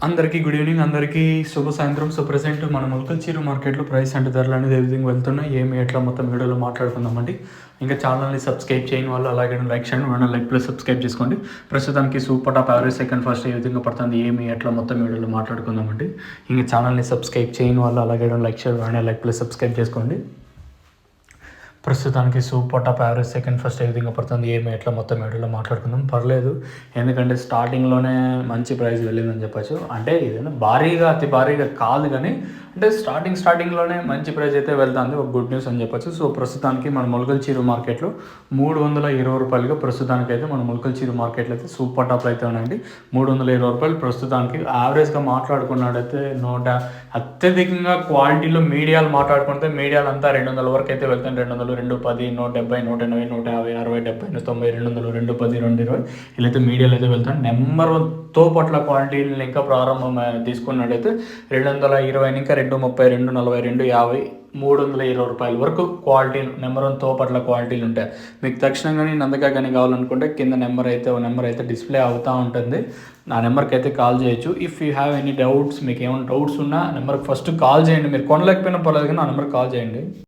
అందరికీ good evening, అందరికీ శుభ సాయంత్రం. సో ప్రెసెంట్ మన మొలకల్చీరు మార్కెట్లో ప్రైస్ అండ్ ధరలు అనేది ఏ విధంగా వెళ్తున్నాయి, ఏమి ఎట్లా మొత్తం వీడియోలో మాట్లాడుకుందామండి. ఇంకా ఛానల్ని సబ్స్క్రైబ్ చేయని వాళ్ళు అలాగే లైక్ చేయండి, మన లైక్ ప్లస్ సబ్స్క్రైబ్ చేసుకోండి. ప్రస్తుతానికి super top average second first ఏ విధంగా పడుతుంది, ఏమి ఎట్లా మొత్తం వీడియోలో మాట్లాడుకుందామండి. ఇంకా ఛానల్ని సబ్స్క్రైబ్ చేయని వాళ్ళు అలాగే లైక్ చేయండి, లైక్ ప్లస్ సబ్స్క్రైబ్ చేసుకోండి. ప్రస్తుతానికి super top average second first ఏ విధంగా పడుతుంది, ఏమి ఎట్లా మొత్తం వీడియోలో మాట్లాడుకుందాం. పర్లేదు, ఎందుకంటే స్టార్టింగ్లోనే మంచి ప్రైస్ వెళ్ళిందని చెప్పచ్చు. అంటే ఇదేనా భారీగా అతి భారీగా కాదు, కానీ అంటే స్టార్టింగ్లోనే మంచి ప్రైస్ అయితే వెళ్తుంది, ఒక గుడ్ న్యూస్ అని చెప్పచ్చు. సో ప్రస్తుతానికి మన మొలకల్చీరు మార్కెట్లో 320 రూపాయలుగా ప్రస్తుతానికి అయితే మన మొలకల్చీరు మార్కెట్లో అయితే సూపర్ టాప్లో అయితే ఉన్నాయండి. 320 రూపాయలు ప్రస్తుతానికి. యావరేజ్గా మాట్లాడుకున్నాడైతే అత్యధికంగా క్వాలిటీలో మీడియాలు మాట్లాడుకుంటే మీడియాలు అంతా 200 వరకు అయితే వెళ్తాయి. 200, 210, 170, 180, 150, 60, 70, 90, 200, 210, 220 ఇలా అయితే మీడియాలు అయితే వెళ్తాయి. నెంబర్ తో పట్ల క్వాలిటీలు ఇంకా ప్రారంభం తీసుకున్నట్టయితే 220 ఇంకా 230, 240, 250, 320 రూపాయల వరకు క్వాలిటీ నెంబర్ 1 తో పట్ల క్వాలిటీలు ఉంటాయి. మీకు తక్షణంగా నందక కానీ కావాలనుకుంటే కింద నెంబర్ అయితే డిస్ప్లే అవుతూ ఉంటుంది. ఆ నెంబర్కి అయితే కాల్ చేయొచ్చు. If you have any doubts, మీకు ఏమైనా డౌట్స్ ఉన్నా నెంబర్కి ఫస్ట్ కాల్ చేయండి. మీరు కొనలేకపోయినా పర్లేదు, కానీ ఆ నెంబర్కి కాల్ చేయండి.